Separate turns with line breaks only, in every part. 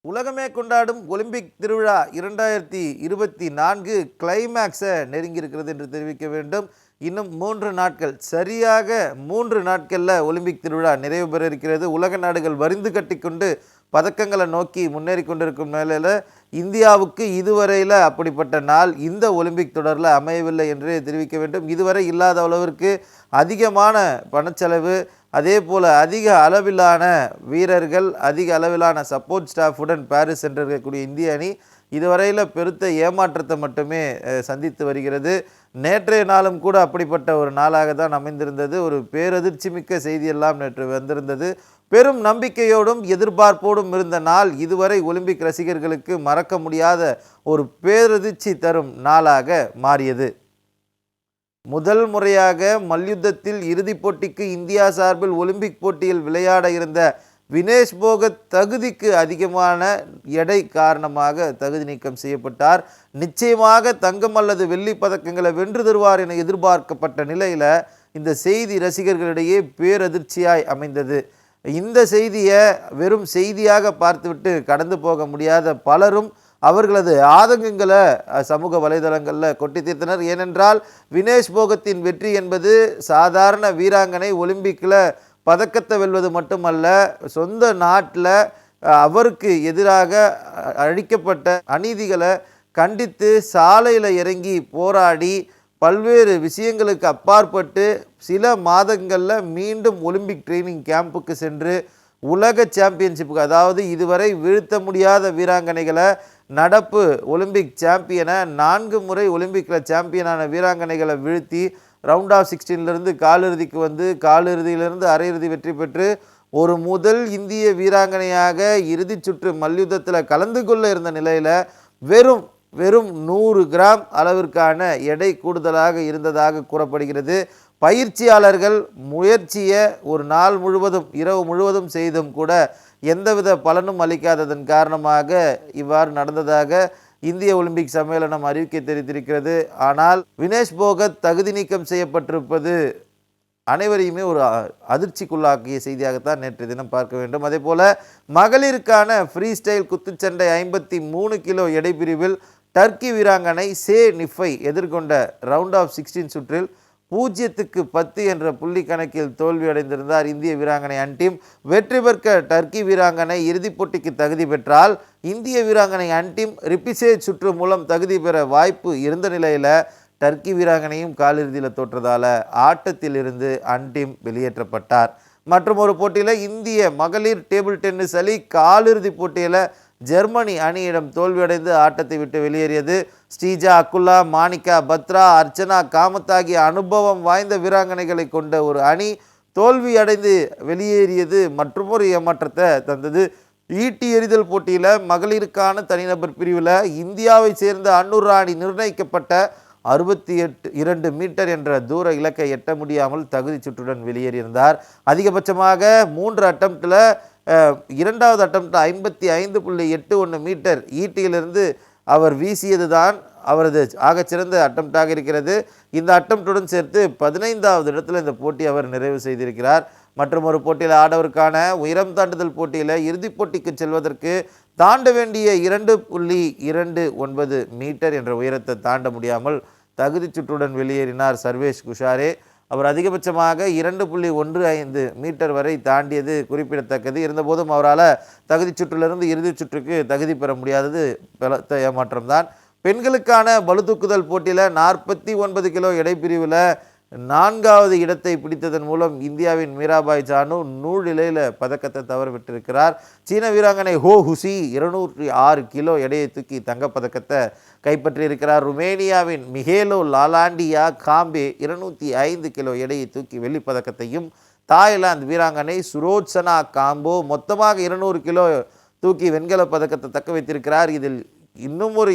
உலகமே கொண்டாடும் ஒலிம்பிக் திருவிழா 2024 கிளைமேக்ஸை நெருங்கியிருக்கிறது என்று தெரிவிக்க வேண்டும். இன்னும் 3 நாட்கள், சரியாக 3 நாட்களில் ஒலிம்பிக் திருவிழா நிறைவு பெற இருக்கிறது. உலக நாடுகள் வரிந்து கட்டிக்கொண்டு பதக்கங்களை நோக்கி முன்னேறி கொண்டிருக்கும் நிலையில் இந்தியாவுக்கு இதுவரையில் அப்படிப்பட்ட நாள் இந்த ஒலிம்பிக் தொடரில் அமையவில்லை என்றே தெரிவிக்க வேண்டும். இதுவரை இல்லாத அளவிற்கு அதிகமான பணச்செலவு, அதே போல் அதிக அளவிலான வீரர்கள், அதிக அளவிலான சப்போர்ட் ஸ்டாஃபுடன் பாரிஸ் சென்றிருக்கக்கூடிய இந்திய அணி இதுவரையில் பெருத்த ஏமாற்றத்தை மட்டுமே சந்தித்து வருகிறது. நேற்றைய நாளும் கூட அப்படிப்பட்ட ஒரு நாளாக தான் அமைந்திருந்தது. ஒரு பேரதிர்ச்சி மிக்க செய்தியெல்லாம் நேற்று வந்திருந்தது. பெரும் நம்பிக்கையோடும் எதிர்பார்ப்போடும் இருந்த நாள் இதுவரை ஒலிம்பிக் ரசிகர்களுக்கு மறக்க முடியாத ஒரு பேரதிர்ச்சி தரும் நாளாக மாறியது. முதல் முறையாக மல்யுத்தத்தில் இறுதிப் போட்டிக்கு இந்தியா சார்பில் ஒலிம்பிக் போட்டியில் விளையாட இருந்த வினேஷ் போகத் தகுதிக்கு அதிகமான எடை காரணமாக தகுதி நீக்கம் செய்யப்பட்டார். நிச்சயமாக தங்கம் அல்லது வெள்ளி பதக்கங்களை வென்று தருவார் என எதிர்பார்க்கப்பட்ட நிலையில் இந்த செய்தி ரசிகர்களிடையே பேரதிர்ச்சியாய் அமைந்தது. இந்த செய்தியை வெறும் செய்தியாக பார்த்துவிட்டு கடந்து போக முடியாத பலரும் அவர்களது ஆதங்கங்களை சமூக வலைதளங்களில் கொட்டி தீர்த்தனர். ஏனென்றால் வினேஷ் போகத்தின் வெற்றி என்பது சாதாரண வீராங்கனை ஒலிம்பிக்கில் பதக்கத்தை வெல்வது மட்டுமல்ல, சொந்த நாட்டில் அவருக்கு எதிராக அழிக்கப்பட்ட அநீதிகளை கண்டித்து சாலையில் இறங்கி போராடி பல்வேறு விஷயங்களுக்கு அப்பாற்பட்டு சில மாதங்களில் மீண்டும் ஒலிம்பிக் ட்ரைனிங் கேம்புக்கு சென்று உலக சாம்பியன்ஷிப்புக்கு, அதாவது இதுவரை வீழ்த்த முடியாத வீராங்கனைகளை, நடப்பு ஒலிம்பிக் சாம்பியனை, 4 முறை ஒலிம்பிக்கில் சாம்பியனான வீராங்கனைகளை வீழ்த்தி ரவுண்ட் ஆஃப் 16லிருந்து காலிறுதிக்கு வந்து காலிறுதியிலிருந்து அரையிறுதி வெற்றி பெற்று ஒரு முதல் இந்திய வீராங்கனையாக இறுதி சுற்று மல்யுத்தத்தில் கலந்து கொள்ள இருந்த நிலையில் வெறும் 100 கிராம் அளவிற்கான எடை கூடுதலாக இருந்ததாக கூறப்படுகிறது. பயிற்சியாளர்கள் முயற்சியை ஒரு நாள் முழுவதும் இரவு முழுவதும் செய்தும் கூட எந்தவித பலனும் அளிக்காததன் காரணமாக இவ்வாறு நடந்ததாக இந்திய ஒலிம்பிக் சம்மேளனம் அறிவிக்கை தெரிவித்திருக்கிறது. ஆனால் வினேஷ் போகத் தகுதி நீக்கம் செய்யப்பட்டிருப்பது அனைவரையுமே ஒரு அதிர்ச்சிக்குள்ளாக்கிய செய்தியாகத்தான் நேற்று தினம் பார்க்க வேண்டும். அதே போல மகளிருக்கான ஃப்ரீ ஸ்டைல் குத்துச்சண்டை 53 கிலோ எடை பிரிவில் டர்க்கி வீராங்கனை சே நிஃபை எதிர்கொண்ட ரவுண்ட் ஆஃப் 16 சுற்றில் 0-10 என்ற புள்ளி கணக்கில் தோல்வி அடைந்திருந்தார் இந்திய வீராங்கனை அன்டீம். வெற்றி பெற்ற டர்க்கி வீராங்கனை இறுதிப் போட்டிக்கு தகுதி பெற்றால் இந்திய வீராங்கனை அன்டீம் ரிப்பிசேஜ் சுற்று மூலம் தகுதி பெற வாய்ப்பு இருந்த நிலையில் டர்க்கி வீராங்கனையும் காலிறுதியில் தோற்றதால் ஆட்டத்திலிருந்து அன்டீம் வெளியேற்றப்பட்டார். மற்றும் ஒரு போட்டியில் இந்திய மகளிர் டேபிள் டென்னிஸ் அணி காலிறுதி போட்டியில் ஜெர்மனி அணியிடம் தோல்வியடைந்து ஆட்டத்தை விட்டு வெளியேறியது. ஸ்ரீஜா அக்குல்லா, மாணிகா பத்ரா, அர்ச்சனா காமத் ஆகிய அனுபவம் வாய்ந்த வீராங்கனைகளை கொண்ட ஒரு அணி தோல்வி அடைந்து வெளியேறியது மற்றொரு ஏமாற்றத்தை தந்தது. ஈட்டி எறிதல் போட்டியில் மகளிருக்கான தனிநபர் பிரிவில் இந்தியாவை சேர்ந்த அன்னூர் ராணி நிர்ணயிக்கப்பட்ட 62 மீட்டர் என்ற தூர இலக்கை எட்ட முடியாமல் தகுதி சுற்றுடன் வெளியேறியிருந்தார். அதிகபட்சமாக 3 அட்டம்ப்டில் 2வது அட்டம்ப்ட் 55.81 மீட்டர் ஈட்டியிலிருந்து அவர் வீசியது தான் அவரது ஆகச்சிறந்த அட்டம்ப்டாக இருக்கிறது. இந்த அட்டம்ப்டுடன் சேர்த்து 15வது இடத்துல இந்த போட்டி அவர் நிறைவு செய்திருக்கிறார். மற்றும் ஒரு போட்டியில் ஆடவருக்கான உயரம் தாண்டுதல் போட்டியில் இறுதிப் போட்டிக்கு செல்வதற்கு தாண்ட வேண்டிய 2.29 மீட்டர் என்ற உயரத்தை தாண்ட முடியாமல் தகுதி சுற்றுடன் வெளியேறினார் சர்வேஷ் குஷாரே. அவர் அதிகபட்சமாக 2.15 மீட்டர் வரை தாண்டியது குறிப்பிடத்தக்கது. இருந்தபோதும் அவரால் தகுதி சுற்றிலிருந்து இறுதி சுற்றுக்கு தகுதி பெற முடியாதது பலத்த ஏமாற்றம்தான். பெண்களுக்கான பளுதூக்குதல் போட்டியில் 49 கிலோ எடை பிரிவில் 4வது இடத்தை பிடித்ததன் மூலம் இந்தியாவின் மீராபாய் சானு நூலிலையில் பதக்கத்தை தவற விட்டிருக்கிறார். சீன வீராங்கனை ஹோ ஹுசி 206 கிலோ எடையை தூக்கி தங்கப்பதக்கத்தை கைப்பற்றியிருக்கிறார். ருமேனியாவின் மிஹேலோ லாலாண்டியா காம்பே 205 கிலோ எடையை தூக்கி வெள்ளிப்பதக்கத்தையும், தாய்லாந்து வீராங்கனை சுரோச்சனா காம்போ மொத்தமாக 200 கிலோ தூக்கி வெண்கல பதக்கத்தை தக்க வைத்திருக்கிறார். இதில் இன்னும் ஒரு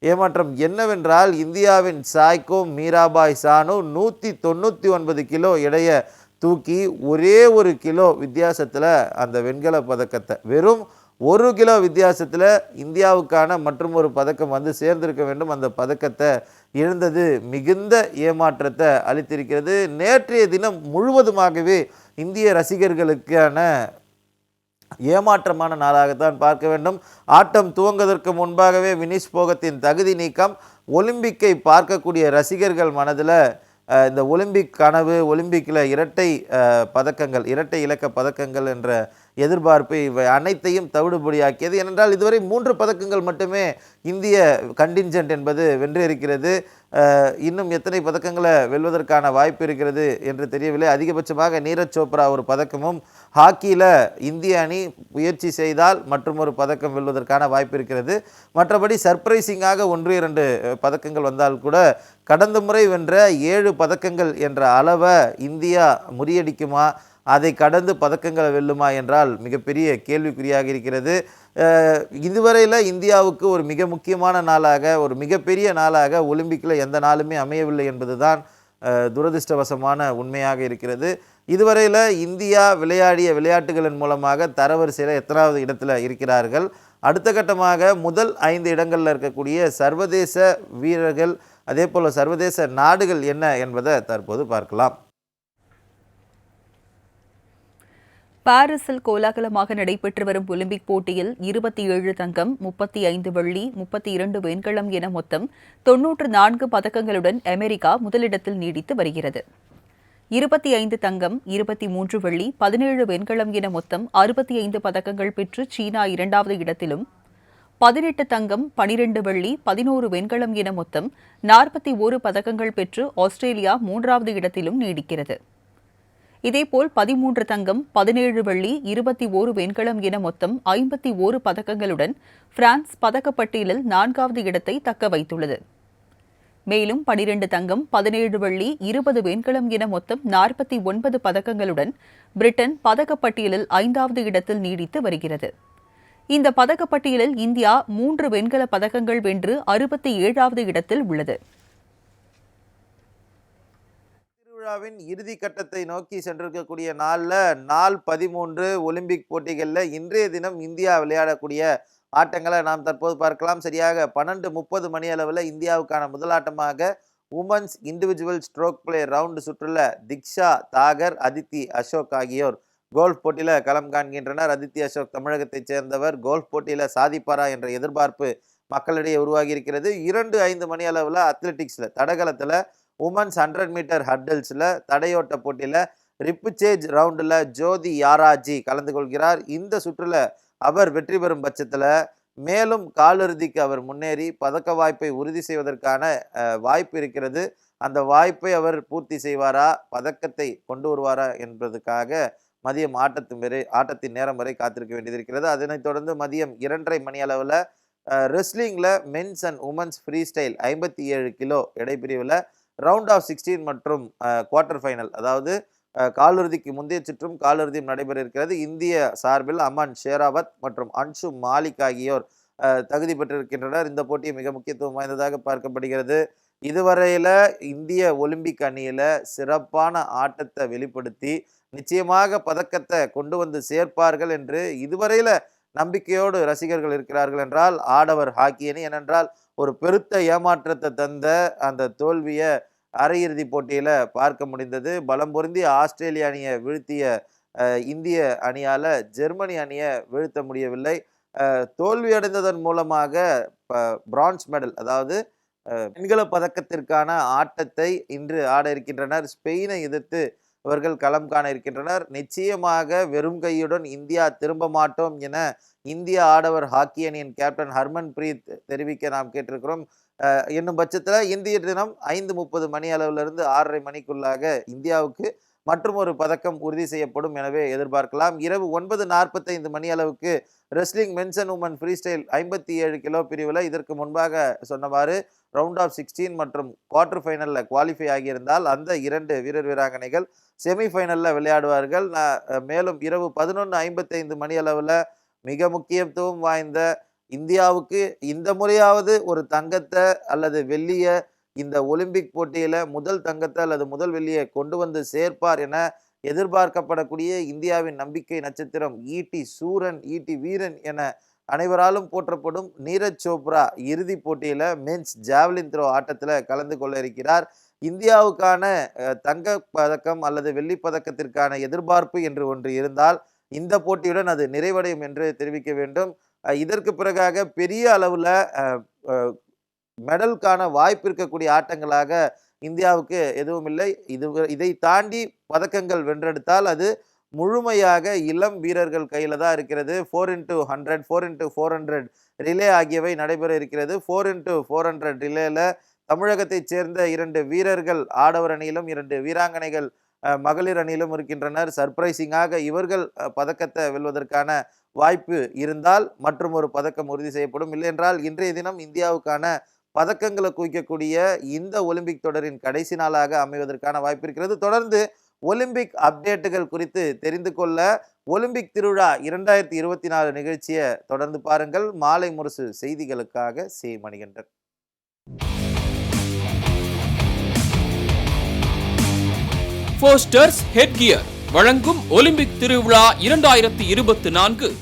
ஏமாற்றம் என்னவென்றால் இந்தியாவின் சாய்கோ மீராபாய் சானு 199 கிலோ எடையை தூக்கி ஒரே 1 கிலோ வித்தியாசத்தில் அந்த வெண்கல பதக்கத்தை, வெறும் 1 கிலோ வித்தியாசத்தில் இந்தியாவுக்கான மற்றும் ஒரு பதக்கம் வந்து சேர்ந்திருக்க வேண்டும், அந்த பதக்கத்தை இழந்தது மிகுந்த ஏமாற்றத்தை அளித்திருக்கிறது. நேற்றைய தினம் முழுவதுமாகவே இந்திய ரசிகர்களுக்கான ஏமாற்றமான நாளாகத்தான் பார்க்க வேண்டும். ஆட்டம் துவங்குவதற்கு முன்பாகவே வினிஷ் போகத்தின் தகுதி நீக்கம் ஒலிம்பிக்கை பார்க்கக்கூடிய ரசிகர்கள் மனதில் இந்த ஒலிம்பிக் கனவு, ஒலிம்பிக்கில் இரட்டை பதக்கங்கள், இரட்டை இலக்க பதக்கங்கள் என்ற எதிர்பார்ப்பு இவை அனைத்தையும் தவிடுபடியாக்கியது. ஏனென்றால் இதுவரை 3 பதக்கங்கள் மட்டுமே இந்திய கண்டின்ஜென்ட் என்பது வென்றிருக்கிறது. இன்னும் எத்தனை பதக்கங்களை வெல்வதற்கான வாய்ப்பு இருக்கிறது என்று தெரியவில்லை. அதிகபட்சமாக நீரஜ் சோப்ரா ஒரு பதக்கமும், ஹாக்கியில் இந்திய அணி முயற்சி செய்தால் மற்றும் ஒரு பதக்கம் வெல்வதற்கான வாய்ப்பு இருக்கிறது. மற்றபடி சர்ப்ரைசிங்காக 1-2 பதக்கங்கள் வந்தால் கூட கடந்த முறை வென்ற 7 பதக்கங்கள் என்ற அளவை இந்தியா முறியடிக்குமா, அதை கடந்து பதக்கங்களை வெல்லுமா என்றால் மிகப்பெரிய கேள்விக்குறியாக இருக்கிறது. இதுவரையில் இந்தியாவுக்கு ஒரு மிக முக்கியமான நாளாக, ஒரு மிகப்பெரிய நாளாக ஒலிம்பிக்கில் எந்த நாளுமே அமையவில்லை என்பது தான் துரதிர்ஷ்டவசமான உண்மையாக இருக்கிறது. இதுவரையில் இந்தியா விளையாடிய விளையாட்டுகளின் மூலமாக தரவரிசையில் எத்தனாவது இடத்துல இருக்கிறார்கள், அடுத்த கட்டமாக முதல் 5 இடங்களில் இருக்கக்கூடிய சர்வதேச வீரர்கள், அதே போல் சர்வதேச நாடுகள் என்ன என்பதை தற்போது பார்க்கலாம்.
பாரிஸில் கோலாகலமாக நடைபெற்று வரும் ஒலிம்பிக் போட்டியில் 27 தங்கம், 35 வெள்ளி, 32 வெண்கலம் என மொத்தம் 94 பதக்கங்களுடன் அமெரிக்கா முதலிடத்தில் நீடித்து வருகிறது. 25 தங்கம், 23 வெள்ளி, 17 வெண்கலம் என மொத்தம் 65 பதக்கங்கள் பெற்று சீனா 2வது இடத்திலும், 18 தங்கம், 12 வெள்ளி, 11 வெண்கலம் என மொத்தம் 41 பதக்கங்கள் பெற்று ஆஸ்திரேலியா 3வது இடத்திலும் நீடிக்கிறது. இதேபோல் 13 தங்கம், 17 வெள்ளி, 21 வெண்கலம் என மொத்தம் 51 பதக்கங்களுடன் பிரான்ஸ் பதக்கப்பட்டியலில் 4வது இடத்தை தக்க வைத்துள்ளது. மேலும் 12 தங்கம், 17 வெள்ளி, 20 வெண்கலம் என மொத்தம் 49 பதக்கங்களுடன் பிரிட்டன் பதக்கப்பட்டியலில் 5வது இடத்தில் நீடித்து வருகிறது. இந்த பதக்கப்பட்டியலில் இந்தியா 3 வெண்கல பதக்கங்கள் வென்று 67வது இடத்தில் உள்ளது.
திருவிழாவின் இறுதி கட்டத்தை நோக்கி சென்றிருக்கக்கூடிய நாள் 13 ஒலிம்பிக் போட்டிகளில் இன்றைய தினம் இந்தியா விளையாடக்கூடிய ஆட்டங்களை நாம் தற்போது பார்க்கலாம். சரியாக 12:30 மணி அளவில் இந்தியாவுக்கான முதலாட்டமாக women's individual stroke play round சுற்றுல திக்ஷா தாகர், அதித்தி அசோக் ஆகியோர் கோல்ஃப் போட்டியில் களம் காண்கின்றனர். அதித்தி அசோக் தமிழகத்தைச் சேர்ந்தவர். கோல்ஃப் போட்டியில் சாதிப்பாரா என்ற எதிர்பார்ப்பு மக்களிடையே உருவாகி இருக்கிறது. 2:05 மணி அளவில் அத்லெட்டிக்ஸில் தடகளத்தில் உமன்ஸ் 100 மீட்டர் ஹர்டில்ஸில் தடையோட்ட போட்டியில் ரிப்புச்சேஜ் ரவுண்டில் ஜோதி யாராஜி கலந்து கொள்கிறார். இந்த சுற்றில் அவர் வெற்றி பெறும் பட்சத்தில் மேலும் காலிறுதிக்கு அவர் முன்னேறி பதக்க வாய்ப்பை உறுதி செய்வதற்கான வாய்ப்பு இருக்கிறது. அந்த வாய்ப்பை அவர் பூர்த்தி செய்வாரா, பதக்கத்தை கொண்டு வருவாரா என்பதற்காக மதியம் ஆட்டத்தின் நேரம் வரை காத்திருக்க வேண்டியது. அதனைத் தொடர்ந்து மதியம் 2:30 மணி அளவில் ரெஸ்லிங்கில் men's and women's freestyle 57 கிலோ எடைப்பிரிவில் ரவுண்ட் ஆஃப் 16 மற்றும் குவார்டர் ஃபைனல், அதாவது காலிறுதிக்கு முந்தைய சுற்றும் காலிறுதியும் நடைபெற இருக்கிறது. இந்திய சார்பில் அமன் ஷேராவத் மற்றும் அன்ஷு மாலிக் ஆகியோர் தகுதி பெற்றிருக்கின்றனர். இந்த போட்டி மிக முக்கியத்துவம் வாய்ந்ததாக பார்க்கப்படுகிறது. இதுவரையில் இந்திய ஒலிம்பிக் அணியில் சிறப்பான ஆட்டத்தை வெளிப்படுத்தி நிச்சயமாக பதக்கத்தை கொண்டு வந்து சேர்ப்பார்கள் என்று இதுவரையில் நம்பிக்கையோடு ரசிகர்கள் இருக்கிறார்கள் என்றால் ஆடவர் ஹாக்கி அணி. ஏனென்றால் ஒரு பெருத்த ஏமாற்றத்தை தந்த அந்த தோல்வியை அரையிறுதி போட்டியில் பார்க்க முடிந்தது. பலம் பொருந்திய ஆஸ்திரேலிய அணியை வீழ்த்திய இந்திய அணியால் ஜெர்மனி அணியை வீழ்த்த முடியவில்லை. தோல்வியடைந்ததன் மூலமாக பிரான்ஸ் மெடல், அதாவது வெண்கல பதக்கத்திற்கான ஆட்டத்தை இன்று ஆட இருக்கின்றனர். ஸ்பெயினை எதிர்த்து இவர்கள் களம் காண இருக்கின்றனர். நிச்சயமாக வெறும் கையுடன் இந்தியா திரும்ப மாட்டோம் என இந்திய ஆடவர் ஹாக்கி அணியின் கேப்டன் ஹர்மன் பிரீத் தெரிவிக்க நாம் கேட்டிருக்கிறோம். என்னும் பட்சத்தில் இந்திய தினம் 5:30 மணி அளவிலிருந்து 6:30 மணிக்குள்ளாக இந்தியாவுக்கு மற்றும் ஒரு பதக்கம் உறுதி செய்யப்படும் எனவே எதிர்பார்க்கலாம். இரவு 9:45 மணி அளவுக்கு wrestling men's and women freestyle 57 kilo பிரிவில் இதற்கு முன்பாக சொன்னவாறு ரவுண்ட் ஆஃப் 16 மற்றும் குவார்டர் ஃபைனலில் குவாலிஃபை ஆகியிருந்தால் அந்த 2 வீரர் வீராங்கனைகள் செமிஃபைனலில் விளையாடுவார்கள். மேலும் இரவு 11:55 மணி அளவில் மிக முக்கியத்துவம் வாய்ந்த இந்தியாவுக்கு இந்த முறையாவது ஒரு தங்கத்தை அல்லது வெள்ளியை இந்த ஒலிம்பிக் போட்டியில் முதல் தங்கத்தை அல்லது முதல் வெள்ளியை கொண்டு வந்து சேர்ப்பார் என எதிர்பார்க்கப்படக்கூடிய இந்தியாவின் நம்பிக்கை நட்சத்திரம் ஈட்டி சூரன், ஈட்டி வீரன் என அனைவராலும் போற்றப்படும் நீரஜ் சோப்ரா இறுதி போட்டியில் மென்ஸ் ஜாவ்லின் த்ரோ ஆட்டத்தில் கலந்து கொள்ள இருக்கிறார். இந்தியாவுக்கான தங்க பதக்கம் அல்லது வெள்ளி பதக்கத்திற்கான எதிர்பார்ப்பு என்று ஒன்று இருந்தால் இந்த போட்டியுடன் அது நிறைவடையும் என்று தெரிவிக்க வேண்டும். இதற்கு பிறகாக பெரிய அளவில் மெடலுக்கான வாய்ப்பு இருக்கக்கூடிய ஆட்டங்களாக இந்தியாவுக்கு எதுவும் இல்லை. இதை தாண்டி பதக்கங்கள் வென்றெடுத்தால் அது முழுமையாக இளம் வீரர்கள் கையில் தான் இருக்கிறது. 4x100, 4x400 ரிலே ஆகியவை நடைபெற இருக்கிறது. 4x400 ரிலேல தமிழகத்தைச் சேர்ந்த 2 வீரர்கள் ஆடவர் அணியிலும் 2 வீராங்கனைகள் மகளிர் அணியிலும் இருக்கின்றனர். சர்ப்ரைசிங்காக இவர்கள் பதக்கத்தை வெல்வதற்கான வாய்ப்பு இருந்தால் மற்றும் ஒரு பதக்கம் உறுதி செய்யப்படும். இல்லை என்றால் இன்றைய தினம் இந்தியாவுக்கான பதக்கங்களை குவிக்கக்கூடிய இந்த ஒலிம்பிக் தொடரின் கடைசி நாளாக அமைவதற்கான வாய்ப்பு இருக்கிறது. தொடர்ந்து ஒலிம்பிக் அப்டேட்டுகள் குறித்து தெரிந்து கொள்ள ஒலிம்பிக் திருவிழா 2024 நிகழ்ச்சியை தொடர்ந்து பாருங்கள். மாலை முரசு செய்திகளுக்காக சி. மணிகண்டன்.
ஃபோஸ்டர்ஸ் ஹெட்கியர் வழங்கும் ஒலிம்பிக் திருவிழா 2024